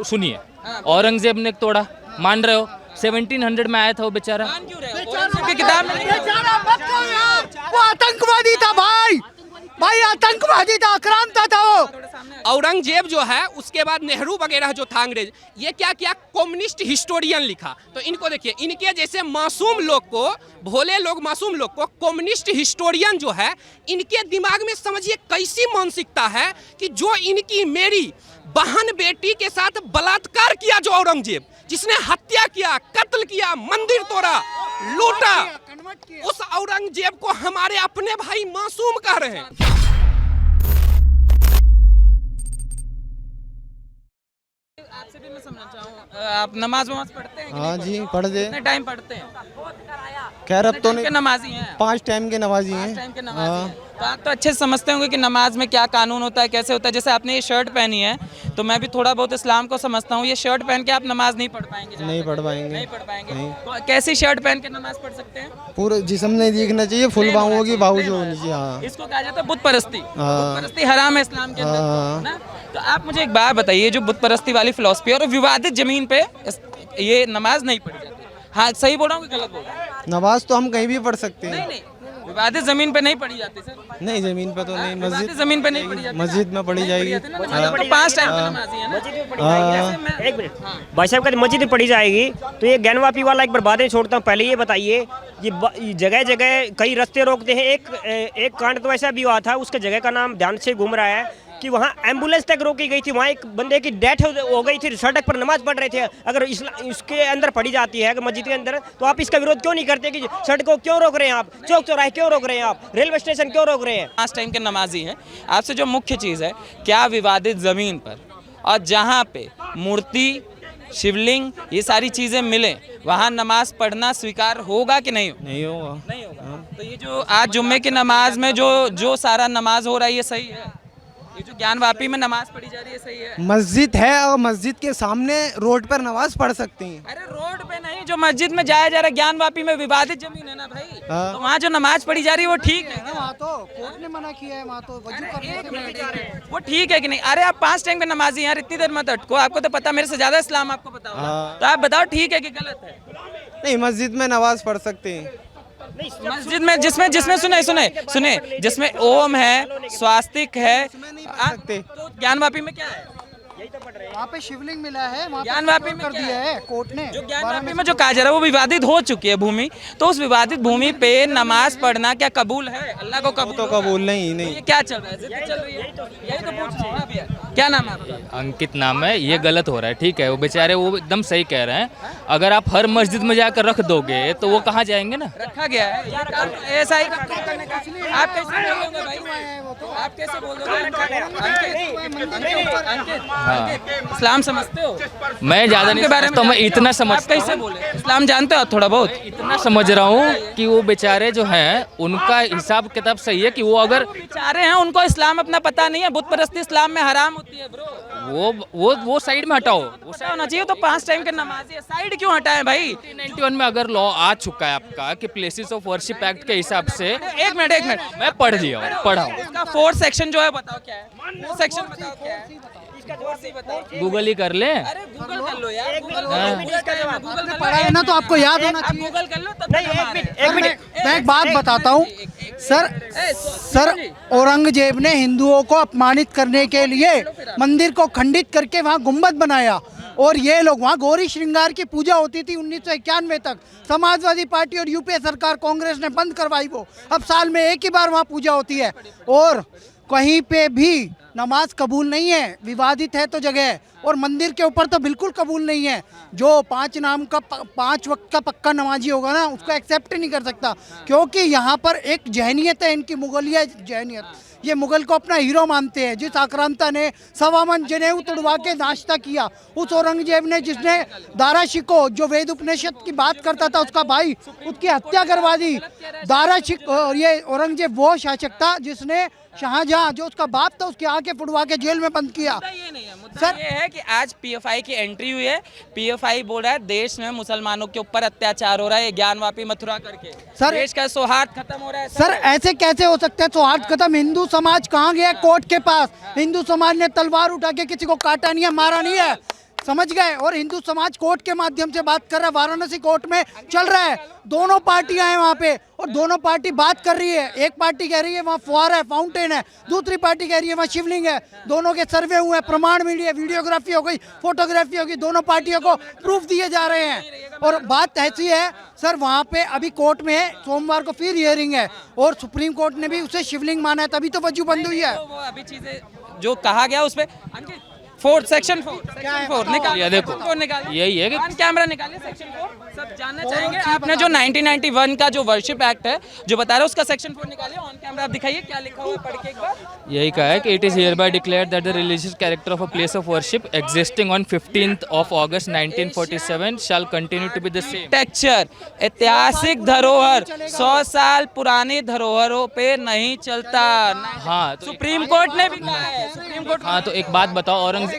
सुनिए, औरंगजेब ने तोड़ा, मान रहे हो? 1700 में आया था वो बेचारा। किताब में वो आतंकवादी था भाई, आतंकवादी था, आक्रांता था वो। औरंगजेब जो है, उसके बाद नेहरू वगैरह जो था अंग्रेज, ये क्या किया, कम्युनिस्ट हिस्टोरियन लिखा। तो इनको देखिए, इनके जैसे मासूम लोग को, भोले लोग मासूम लोग को कम्युनिस्ट हिस्टोरियन जो है, इनके दिमाग में समझिए कैसी मानसिकता है कि जो इनकी मेरी बहन बेटी के साथ बलात्कार किया जो औरंगजेब, जिसने हत्या किया, कत्ल किया, मंदिर तोड़ा, लूटा, उस औरंगजेब को हमारे अपने भाई मासूम कह रहे हैं। आपसे भी मैं समझना चाहूँ, आप नमाज पढ़ते हैं? हाँ जी, पढ़ते हैं। कितने टाइम पढ़ते हैं? खैर अब तो नहीं, नमाजी हैं? 5 टाइम के नमाजी हैं। 5 टाइम के नमाजी हैं। तो आप तो अच्छे से समझते होंगे कि नमाज में क्या कानून होता है, कैसे होता है। जैसे आपने ये शर्ट पहनी है, तो मैं भी थोड़ा बहुत इस्लाम को समझता हूँ। ये शर्ट पहन के आप नमाज नहीं पढ़ पाएंगे? नहीं पढ़ पाएंगे। नहीं पढ़ पाएंगे। तो कैसी शर्ट पहन के नमाज पढ़ सकते हैं? पूरा जिस्म नहीं दिखना चाहिए, फुल बाहुओं की बाहू जो होनी चाहिए। हाँ, इसको कहा जाता है बुत परस्ती। बुत परस्ती हराम है इस्लाम के अंदर ना। तो आप मुझे एक बात बताइए, जो बुत परस्ती वाली फिलॉसफी और विवादित जमीन पे ये नमाज नहीं पढ़ी जाती, हाँ सही बोल रहा हूँ कि गलत बोल रहा हूँ? नमाज तो हम कहीं भी पढ़ सकते हैं। नहीं, विवादित जमीन पे नहीं पढ़ी जाती सर। नहीं, जमीन पे तो नहीं, विवादित जमीन पे नहीं पढ़ी जाती। मस्जिद में पढ़ी जाएगी। तो 5 टाइम की नमाज है ना। एक मिनट भाई साहब, का मस्जिद में पढ़ी जाएगी तो ये ज्ञानवापी वाला एक बार बातें छोड़ता हूँ। पहले ये बताइए, ये जगह जगह कई रास्ते रोकते हैं। एक कांड तो ऐसा भी हुआ था, उसके जगह का नाम ध्यान से घूम रहा है कि वहाँ एम्बुलेंस तक रोकी गई थी। वहाँ एक बंदे की डेथ हो गई थी, सड़क पर नमाज पढ़ रहे थे। अगर इसके अंदर पढ़ी जाती है, अगर मस्जिद के अंदर, तो आप इसका विरोध क्यों नहीं करते कि सड़कों क्यों रोक रहे हैं आप, चौक चौराहे क्यों रोक रहे हैं आप, रेलवे स्टेशन क्यों रोक रहे हैं? 5 टाइम के नमाजी हैं। आपसे जो मुख्य चीज़ है, क्या विवादित ज़मीन पर और जहाँ पे मूर्ति, शिवलिंग, ये सारी चीज़ें मिलें, वहाँ नमाज पढ़ना स्वीकार होगा कि नहीं? नहीं होगा। नहीं होगा। तो ये जो आज जुम्मे की नमाज में जो सारा नमाज हो रहा है, ये सही है? ये जो ज्ञानवापी में नमाज पढ़ी जा रही है, सही है? मस्जिद है और मस्जिद के सामने रोड पर नमाज पढ़ सकते हैं। अरे रोड पे नहीं, जो मस्जिद में जाया जा रहा है, ज्ञानवापी में विवादित जमीन है ना भाई। तो वहाँ जो नमाज पढ़ी जा रही है वो ठीक है? वहाँ तो कोर्ट ने मना किया है, वहाँ तो वजू करने वो ठीक है कि नहीं? अरे आप 5 टाइम के नमाजी यार, इतनी देर मत अटको। आपको तो पता, मेरे से ज्यादा इस्लाम आपको पता होगा। तो आप बताओ ठीक है कि गलत है? नहीं, मस्जिद में नमाज पढ़ सकते हैं। मस्जिद में जिसमें सुने जिसमें ओम है, स्वास्तिक है, तो ज्ञानवापी में क्या है? वहाँ पे शिवलिंग मिला है, वहाँ ज्ञानवापी में कर क्या दिया है कोर्ट ने। जो ज्ञानवापी में जो कहा जा रहा है वो विवादित हो चुकी है भूमि, तो उस विवादित भूमि पे नमाज पढ़ना क्या कबूल है? अल्लाह को कबूल? तो कबूल नहीं। तो ये क्या चल रहा है? जिद्द चल रही है, यही तो पूछ रहा हूं ना भैया। क्या नाम है आपका? अंकित नाम है। ये गलत हो रहा है, ठीक है? वो बेचारे वो एकदम सही कह रहे हैं। अगर आप हर मस्जिद में जाकर रख दोगे तो वो कहाँ जाएंगे ना? रखा गया है ये काम, ऐसा ही करने का। आप कैसे बोलोगे भाई? आप कैसे बोलोगे? अंकित, इस्लाम समझते हो? मैं ज़्यादा नहीं समझता हूँ, मैं इतना समझता हूँ। कैसे बोले? इस्लाम जानते हो थोड़ा बहुत? इतना समझ रहा हूँ कि वो बेचारे जो हैं, उनका हिसाब किताब सही है कि वो अगर बेचारे हैं, उनको इस्लाम अपना पता नहीं है। बुत परस्ती इस्लाम में हराम होती है ब्रो। वो साइड में हटाओ। वो होना चाहिए। तो 5 टाइम के नमाजी है, साइड क्यों हटाएं भाई? 1991 में अगर लॉ आ चुका है आपका कि प्लेसेस ऑफ वर्शिप एक्ट के हिसाब से, एक मिनट मैं पढ़ लिया हूँ, पढ़ा हूँ। इसका 4th सेक्शन जो है बताओ क्या है? 4th सेक्शन बताओ क्या है? गूगल ही कर ले। अरे गूगल कर लो यार, गूगल पढ़ा है ना, तो आपको याद होना आप चाहिए। गूगल कर लो तब। मैं एक बात बताता हूँ सर, औरंगजेब ने हिंदुओं को अपमानित करने के लिए मंदिर को खंडित करके वहाँ गुम्बद बनाया, और ये लोग वहाँ गौरी श्रृंगार की पूजा होती थी 1991 तक। समाजवादी पार्टी और यूपीए सरकार, कांग्रेस ने बंद करवाई वो। अब साल में एक ही बार वहाँ पूजा होती है, और कहीं पे भी नमाज कबूल नहीं है। विवादित है तो जगह, और मंदिर के ऊपर तो बिल्कुल कबूल नहीं है। जो 5 वक्त का पक्का नमाजी होगा ना, उसको एक्सेप्ट नहीं कर सकता, क्योंकि यहाँ पर एक जहनियत है इनकी, मुगलिया जहनियत। ये मुगल को अपना हीरो मानते हैं। जिस आक्रांता ने 1.25 मन जनेऊ तुड़वा के नाश्ता किया, उस औरंगजेब ने, जिसने दारा शिको जो वेद उपनिषद की बात करता था, उसका भाई, उसकी हत्या करवा दी। दारा शिको, और ये औरंगजेब वो शासक था जिसने शाहजहां, जो उसका बाप था, उसकी आंखें फुड़वा के जेल में बंद किया। ये नहीं है मुद्दा। ये है कि आज पीएफआई की एंट्री हुई है। पीएफआई बोल रहा है देश में मुसलमानों के ऊपर अत्याचार हो रहा है, ज्ञानवापी मथुरा करके। सर, देश का सौहार्द खत्म हो रहा है। सर ऐसे कैसे हो सकता है सौहार्द खत्म? हिंदू समाज कहाँ गया कोर्ट के पास? हिंदू समाज ने तलवार उठा के किसी को काटा नहीं है, मारा नहीं है। समझ गए। और हिंदू समाज कोर्ट के माध्यम से बात कर रहा है, वाराणसी कोर्ट में चल रहा है, दोनों पार्टियां हैं वहाँ पे और दोनों पार्टी बात कर रही है। एक पार्टी कह रही है वहाँ फुहारा है, फाउंटेन है, दूसरी पार्टी कह रही है वहाँ शिवलिंग है। दोनों के सर्वे हुए, प्रमाण मिली है, वीडियोग्राफी हो गई, फोटोग्राफी होगी, दोनों पार्टियों को प्रूफ दिए जा रहे हैं। और बात ऐसी है सर, वहाँ पे अभी कोर्ट में है, सोमवार को फिर हियरिंग है और सुप्रीम कोर्ट ने भी उसे शिवलिंग माना है, तभी तो वजू बंद हुई है। तो वो अभी चीजें जो कहा गया उस पे सेक्शन 4 निकालिए, देखो निकालिए, यही है कि कैमरा निकालिए सेक्शन 4 सब जानना चाहेंगे। आपने जो 1991 का जो वर्शिप एक्ट है जो बता रहा है उसका सेक्शन 4 निकालिए, ऑन कैमरा आप दिखाइए क्या लिखा हुआ है, पढ़ के एक बार। यही कहा है कि it is hereby declared that the religious character of a place of worship existing on 15th of August 1947 shall continue to be the same. Texture ऐतिहासिक धरोहर 100 साल पुरानी धरोहरों पे नहीं चलता। हाँ तो सुप्रीम कोर्ट ने भी कहा है, सुप्रीम कोर्ट हाँ तो एक बात बताओ, औरंगजेब,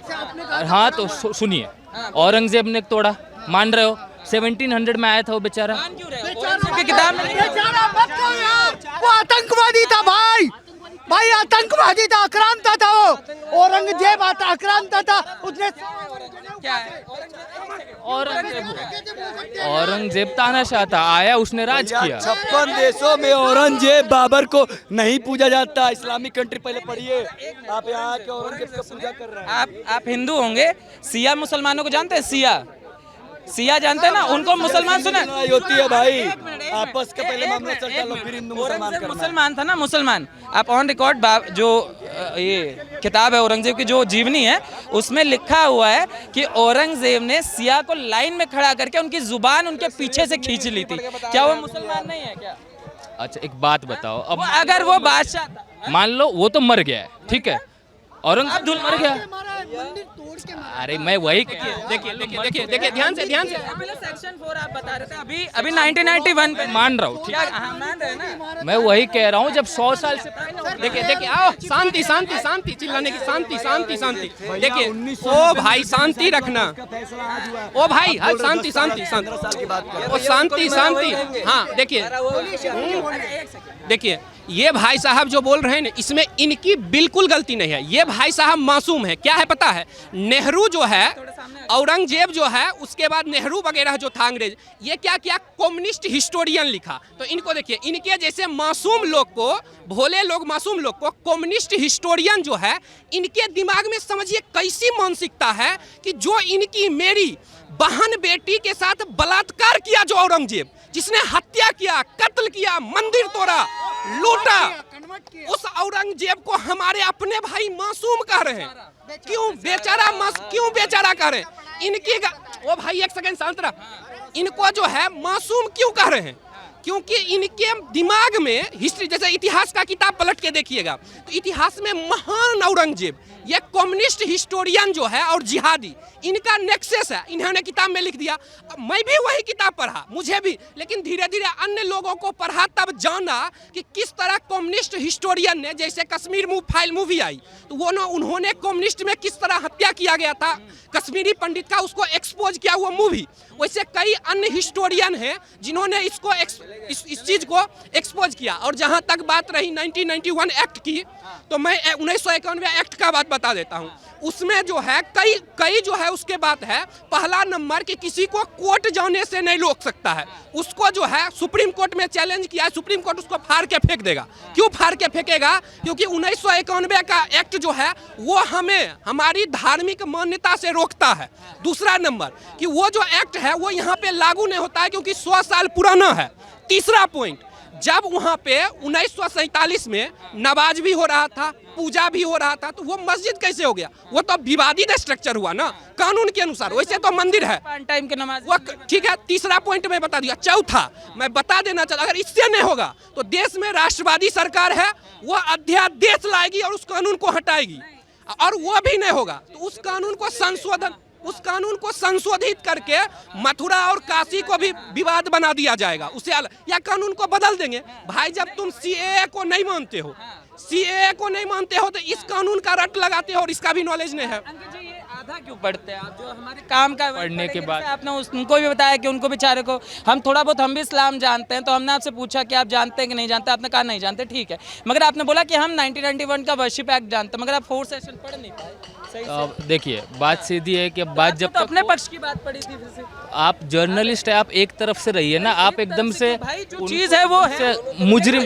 हाँ तो सुनिए, औरंगजेब ने तोड़ा, मान रहे हो? 1700 में आया था वो बेचारा। की किताब में बेचारा मत कहो यार, वो आतंकवादी था भाई, भाई आतंकवादी था, आक्रांता था वो। औरंगजेब आक्रांता था, उसने क्या है औरंगजेब तानाशाह था, आया उसने राज किया। 56 देशों में औरंगजेब बाबर को नहीं पूजा जाता। इस्लामिक कंट्री पहले पढ़िए, आप यहाँ के औरंगजेब का पूजा कर रहे हैं। आप हिंदू होंगे, सिया मुसलमानों को जानते हैं? सिया जानते हैं ना, उनको मुसलमान सुना लड़ाई होती है भाई, आपस का पहले मामला चलता है, फिर हिंदू मुसलमान करना है। मुसलमान था ना, मुसलमान। आप ऑन रिकॉर्ड जो ये किताब है औरंगजेब की जो जीवनी है उसमें लिखा हुआ है कि औरंगजेब ने सिया को लाइन में खड़ा करके उनकी जुबान उनके पीछे से खींच ली थी। क्या वो मुसलमान नहीं है क्या? अच्छा एक बात बताओ, अब अगर वो बादशाह था, मान लो वो तो मर गया है, ठीक है, औरंगजेब मर गया। अरे मैं वही देखिए ध्यान से सेक्शन 4 आप बता रहे थे अभी 1991 पे मान रहा हूँ, ठीक है, मान रहे हैं ना। मैं वही कह रहा हूँ, जब 100 साल से देखिए आओ, शांति चिल्लाने की, शांति। देखिए ओ भाई शांति रखना, ओ भाई शांति। ओ शांति। हाँ देखिए ये भाई साहब जो बोल रहे हैं ना, इसमें इनकी बिल्कुल गलती नहीं है। ये भाई साहब मासूम है। क्या है पता है, नेहरू जो है, औरंगजेब जो है, उसके बाद नेहरू वगैरह जो था अंग्रेज, ये क्या कम्युनिस्ट हिस्टोरियन लिखा। तो इनको देखिए, इनके जैसे मासूम लोग को, भोले लोग मासूम लोग को कम्युनिस्ट हिस्टोरियन जो है, इनके दिमाग में समझिए कैसी मानसिकता है कि जो इनकी मेरी बहन बेटी के साथ बलात्कार किया जो औरंगजेब, जिसने हत्या किया, कत्ल किया, मंदिर तोड़ा, लूटा, उस औरंगजेब को हमारे अपने भाई मासूम कह रहे हैं। क्यों बेचारा कह रहे हैं? इनकी ओ भाई एक सेकंड शांत रह। इनको जो है मासूम क्यों कह रहे हैं? क्योंकि इनके दिमाग में हिस्ट्री, जैसे इतिहास का किताब पलट के देखिएगा तो इतिहास में महान औरंगजेब, ये कम्युनिस्ट हिस्टोरियन जो है और जिहादी, इनका नेक्सस है। इन्होंने किताब में लिख दिया, मैं भी वही किताब पढ़ा, मुझे भी, लेकिन धीरे धीरे अन्य लोगों को पढ़ा, तब जाना कि किस तरह कम्युनिस्ट हिस्टोरियन ने, जैसे कश्मीर फाइल मूवी आई तो वो ना, उन्होंने कम्युनिस्ट में किस तरह हत्या किया गया था कश्मीरी पंडित का, उसको एक्सपोज किया हुआ मूवी। वैसे कई अन्य हिस्टोरियन हैं जिन्होंने इसको इस चीज को एक्सपोज किया। और जहां तक बात रही 1991 एक्ट की, तो मैं 1991 एक्ट का बात बता देता हूं। उसमें जो है कई जो है उसके बात है, पहला नंबर कि किसी को कोर्ट जाने से नहीं रोक सकता है। उसको जो है सुप्रीम कोर्ट में चैलेंज किया है, सुप्रीम कोर्ट उसको फाड़ के फेंक देगा। क्यों फाड़ के फेंकेगा? क्योंकि 1991 का एक्ट जो है वो हमें हमारी धार्मिक मान्यता से रोकता है। दूसरा नंबर कि वो जो एक्ट है वो यहाँ पे लागू नहीं होता है क्योंकि 100 साल पुराना है। तीसरा पॉइंट, जब वहाँ पे 1947 में नमाज भी हो रहा था, पूजा भी हो रहा था, तो वो मस्जिद कैसे हो गया? वो तो विवादित स्ट्रक्चर हुआ ना कानून के अनुसार, वैसे तो मंदिर है। टाइम के नमाज वो ठीक है। तीसरा पॉइंट मैं बता दिया। चौथा मैं बता देना चाहता, अगर इससे नहीं होगा तो देश में राष्ट्रवादी सरकार है, वो अध्यादेश लाएगी और उस कानून को हटाएगी, और वो भी नहीं होगा तो उस कानून को संशोधित करके मथुरा और काशी को भी विवाद बना दिया जाएगा, उसे या कानून को बदल देंगे। भाई जब तुम सीएए को नहीं मानते हो तो इस कानून का रट लगाते हो और इसका भी नॉलेज नहीं है। आधा क्यों पढ़ते हैं आप? जो हमारे काम का पढ़ने के बाद आपने उनको भी बताया कि उनको बेचारे को हम थोड़ा बहुत, हम भी इस्लाम जानते हैं, तो हमने आपसे पूछा कि आप जानते हैं कि नहीं जानते, आपने कहा नहीं जानते, ठीक है, मगर आपने बोला कि हम 1991 का वर्शिप एक्ट जानते हैं, मगर आप 4 सेशन पढ़ नहीं पाए। अब देखिए बात सीधी है कि बात जब तो तक अपने पक्ष की बात पड़ी थी फिर से। आप जर्नलिस्ट है, आप एक तरफ से रहिए ना, आप एकदम से भाई जो चीज है वो है, से मुजरिम,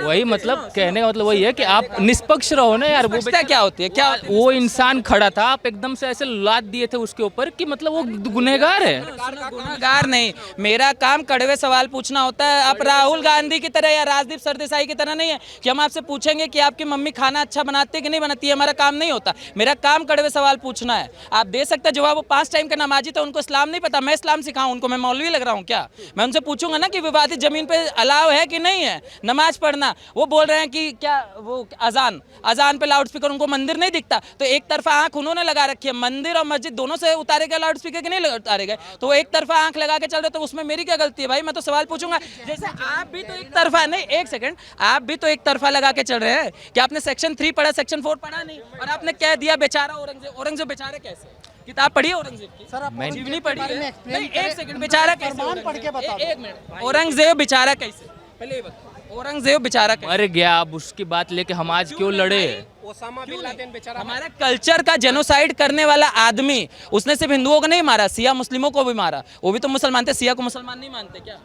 वही मतलब कहने का मतलब वही है कि आप निष्पक्ष रहो ना यार। वो निष्पक्षता क्या होती है, क्या होती है? वो इंसान खड़ा था, आप एकदम से ऐसे लाद दिए थे उसके ऊपर कि मतलब वो गुनहगार है। गुनाहगार नहीं, मेरा काम कड़वे सवाल पूछना होता है। आप राहुल गांधी की तरह या राजदीप सरदेसाई की तरह नहीं है कि हम आपसे पूछेंगे कि आपकी मम्मी खाना अच्छा बनाती है कि नहीं बनाती है। हमारा काम नहीं होता, मेरा काम कड़वे सवाल पूछना है। आप दे सकते हैं जवाब, वो 5 टाइम का नमाजी तो उनको इस्लाम नहीं पता, मैं इस्लाम सिखाऊं उनको? मैं मौलवी लग रहा हूँ क्या? मैं उनसे पूछूंगा ना कि विवादित जमीन पे अलाव है कि नहीं है नमाज पढ़ना। वो बोल रहे हैं कि क्या वो अजान पे लाउड स्पीकर, उनको मंदिर नहीं दिखता, तो एक तरफा आंख उन्होंने लगा रखी है। मंदिर और मस्जिद दोनों से उतारे गए लाउड स्पीकर कि नहीं उतारे गए? तो वो एक तरफा आंख लगा के चल रहे, तो उसमें मेरी क्या गलती है भाई? मैं तो सवाल पूछूंगा। जैसे आप भी तो एक तरफा नहीं, एक सेकंड, आप भी तो एक तरफा लगा के चल रहे हैं कि आपने सेक्शन 3 पढ़ा, सेक्शन 4 पढ़ा नहीं, और आपने कह दिया बेचारा औरंगजेब। औरंगजेब बेचारा कैसे? किताब पढ़ी है औरंगजेब की? सर आप मैंने नहीं पढ़ी है। explain नहीं, करें, एक सेकंड, बेचारा कैसे? फरमान पढ़ के बता दो। एक मिनट, औरंगजेब बेचारा कैसे? पहले ये बताओ, औरंगजेब बेचारा कैसे? मर गया, अब उसकी बात लेके हम आज क्यों लड़े? ओसामा बिन लादेन बेचारा हमारा कल्चर का जेनोसाइड करने वाला आदमी, उसने सिर्फ हिंदुओं को नहीं मारा, सिया मुस्लिमों को भी मारा। वो भी तो मुसलमान थे, सिया को मुसलमान नहीं मानते क्या?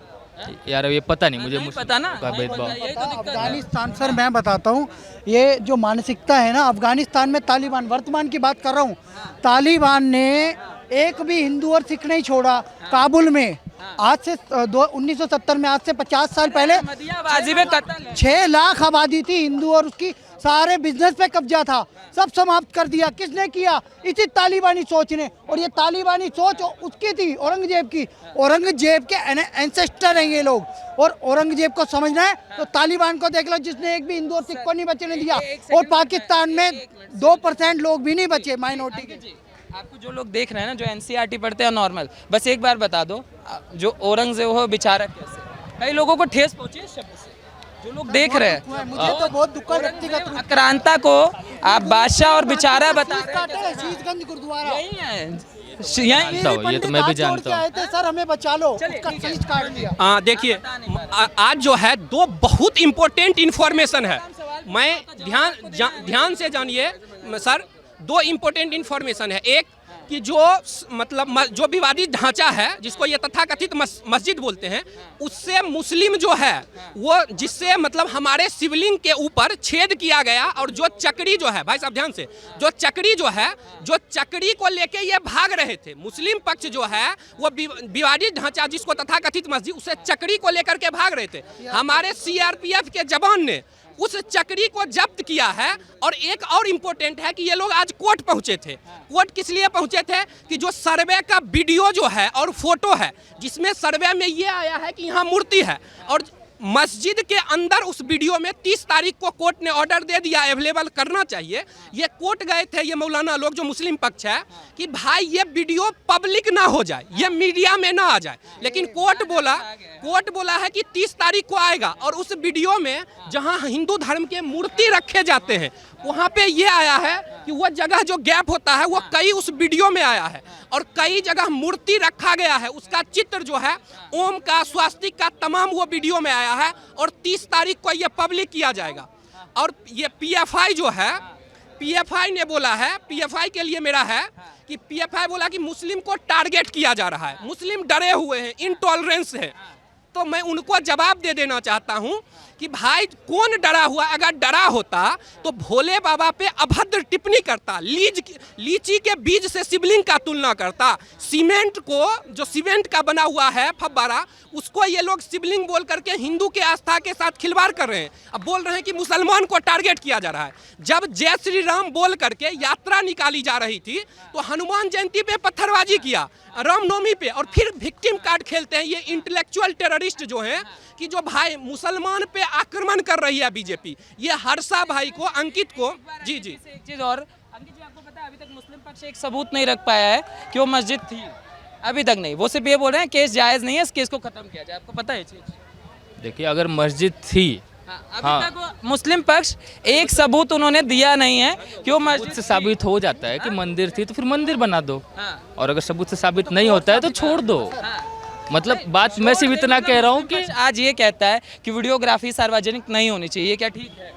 यार ये पता नहीं मुझे, नहीं पता ना, का नहीं भेदभाव। पता, यही तो दिक्कत है। अफगानिस्तान सर मैं बताता हूँ, ये जो मानसिकता है ना अफगानिस्तान में, तालिबान वर्तमान की बात कर रहा हूँ, तालिबान ने एक भी हिंदू और सिख नहीं छोड़ा। काबुल में आज से 1970 में, आज से 50 साल पहले अहमदियाबाजी में कत्ल है। 6 लाख आबादी थी हिंदू, और उसकी सारे बिजनेस पे कब्जा था, सब समाप्त कर दिया। किसने किया? इसी तालिबानी सोच ने। और ये तालिबानी सोच उसकी थी, औरंगजेब की। औरंगजेब के एंसेस्टर हैं ये लोग, और औरंगजेब को समझना है तो तालिबान को देख लो, जिसने एक भी हिंदू और सिख को नहीं बचने दिया। और पाकिस्तान में 2% लोग भी नहीं बचे माइनॉरिटी के। आपको जो लोग देख रहे हैं ना, जो एनसीईआरटी पढ़ते हैं नॉर्मल, बस एक बार बता दो, जो औरंगजेब हो बेचारा कैसे? कई लोगों को ठेस पहुंची इस शब्द से, जो लोग देख रहे हैं। मुझे तो बहुत दुख है व्यक्तिगत रूप से। आक्रांता को आप बादशाह और बेचारा बता रहे काटे हैं, शीशगंज गुरुद्वारा हैं। यही है, यही जानता हूँ, ये तो मैं भी जानता हूँ। सर हमें बचा लो, उसका शीश काट दिया। देखिए आज जो है 2 बहुत इंपॉर्टेंट इंफॉर्मेशन है, मैं ध्यान से जानिए सर। 2 इंपॉर्टेंट इंफॉर्मेशन है। एक कि जो मतलब जो विवादित ढांचा है, जिसको ये तथाकथित मस्जिद बोलते हैं, उससे मुस्लिम जो है वो, जिससे मतलब हमारे शिवलिंग के ऊपर छेद किया गया, और जो चकड़ी जो है, भाई साहब ध्यान से, जो चकड़ी जो है, जो चकड़ी को लेके ये भाग रहे थे, मुस्लिम पक्ष जो है वो विवादित ढांचा जिसको तथाकथित मस्जिद, उसे चकड़ी को लेकर के भाग रहे थे। हमारे सीआरपीएफ के जवान ने उस चकड़ी को जब्त किया है। और एक और इम्पोर्टेंट है कि ये लोग आज कोर्ट पहुंचे थे। कोर्ट किस लिए पहुंचे थे? कि जो सर्वे का वीडियो जो है और फोटो है, जिसमें सर्वे में ये आया है कि यहाँ मूर्ति है, और मस्जिद के अंदर उस वीडियो में 30 तारीख को कोर्ट ने ऑर्डर दे दिया अवेलेबल करना चाहिए। ये कोर्ट गए थे ये मौलाना लोग, जो मुस्लिम पक्ष है, कि भाई ये वीडियो पब्लिक ना हो जाए, ये मीडिया में ना आ जाए। लेकिन कोर्ट बोला है कि 30 तारीख को आएगा, और उस वीडियो में जहां हिंदू धर्म के मूर्ति रखे जाते हैं, वहां पे ये आया है कि वो जगह जो गैप होता है वो कई उस वीडियो में आया है, और कई जगह मूर्ति रखा गया है, उसका चित्र जो है ओम का, स्वास्तिक का, तमाम वो वीडियो में आया है। और 30 तारीख को ये पब्लिक किया जाएगा। और ये पीएफआई जो है, पीएफआई ने बोला है, पीएफआई के लिए मेरा है कि पीएफआई बोला कि मुस्लिम को टारगेट किया जा रहा है, मुस्लिम डरे हुए हैं, इनटॉलरेंस है। तो मैं उनको जवाब दे देना चाहता हूं कि भाई कौन डरा हुआ? अगर डरा होता तो भोले बाबा पे अभद्र टिप्पणी करता, लीची के बीज से शिवलिंग का तुलना करता, सीमेंट को, जो सीमेंट का बना हुआ है फव्वारा, उसको ये लोग शिवलिंग बोल करके हिंदू के आस्था के साथ खिलवाड़ कर रहे हैं। अब बोल रहे हैं कि मुसलमान को टारगेट किया जा रहा है। जब जय श्री राम बोल करके यात्रा निकाली जा रही थी तो हनुमान जयंती पे पत्थरबाजी किया, रामनवमी पे, और फिर विक्टिम कार्ड खेलते हैं ये इंटेलेक्चुअल टेररिस्ट जो हैं, कि जो भाई मुसलमान पे आक्रमण कर रही है बीजेपी। ये हर्षा भाई को, अंकित को, जी एक चीज और, अंकित जी आपको पता है अभी तक मुस्लिम पक्ष एक सबूत नहीं रख पाया है कि वो मस्जिद थी, अभी तक नहीं। वो सिर्फ ये बोल रहे हैं केस जायज नहीं है, इस केस को खत्म किया जाए। आपको पता है चीज? देखिए अगर मस्जिद थी, अभी तक वो मुस्लिम पक्ष एक सबूत उन्होंने दिया नहीं है कि वो मस्जिद से साबित हो जाता है कि मंदिर थी तो फिर मंदिर बना दो, हाँ। और अगर सबूत से साबित नहीं होता है तो छोड़ दो। मतलब बात मैं सिर्फ इतना कह रहा हूँ कि आज ये कहता है कि वीडियोग्राफी सार्वजनिक नहीं होनी चाहिए, ये क्या ठीक है?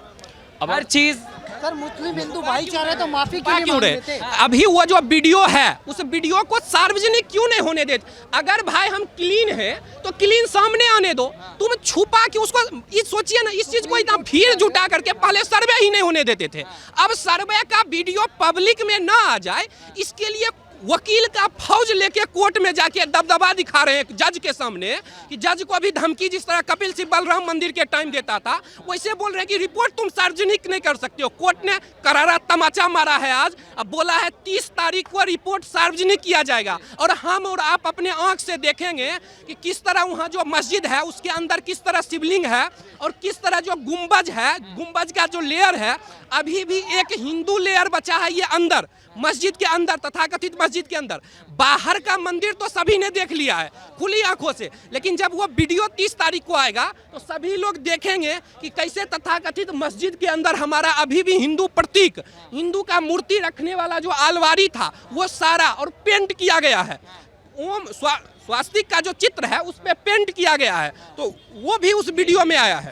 अब हर चीज सर मुस्लिम हिंदू भाईचारे तो माफी क्यों नहीं क्यों मांग रहे? लेते? अभी वो जो वीडियो है उस वीडियो को सार्वजनिक क्यों नहीं होने देते? अगर भाई हम क्लीन है तो क्लीन सामने आने दो, तुम छुपा के उसको सोचिए ना, इस चीज को इतना भीड़ जुटा करके पहले सर्वे ही नहीं होने देते थे। अब सर्वे का वीडियो पब्लिक में ना आ जाए इसके लिए वकील का फौज लेके कोर्ट में जाके दबदबा दिखा रहे हैं जज के सामने कि जज को भी धमकी जिस तरह कपिल सिब्बल बलराम मंदिर के टाइम देता था वैसे बोल रहे हैं कि रिपोर्ट तुम सार्वजनिक नहीं कर सकते हो। कोर्ट ने करारा तमाचा मारा है आज, अब बोला है 30 तारीख को रिपोर्ट सार्वजनिक किया जाएगा और हम और आप अपने आंख से देखेंगे कि किस तरह वहाँ जो मस्जिद है उसके अंदर किस तरह शिवलिंग है और किस तरह जो गुम्बज है, गुम्बज का जो लेयर है, अभी भी एक हिंदू लेयर बचा है ये अंदर मस्जिद के अंदर, तथाकथित मस्जिद के अंदर। बाहर का मंदिर तो सभी ने देख लिया है खुली आंखों से, लेकिन जब वो वीडियो 30 तारीख को आएगा तो सभी लोग देखेंगे कि कैसे तथाकथित मस्जिद के अंदर हमारा अभी भी हिंदू प्रतीक, हिंदू का मूर्ति रखने वाला जो अलमारी था वो सारा और पेंट किया गया है। ओम स्वास्तिक का जो चित्र है उस पर पेंट किया गया है, तो वो भी उस वीडियो में आया है।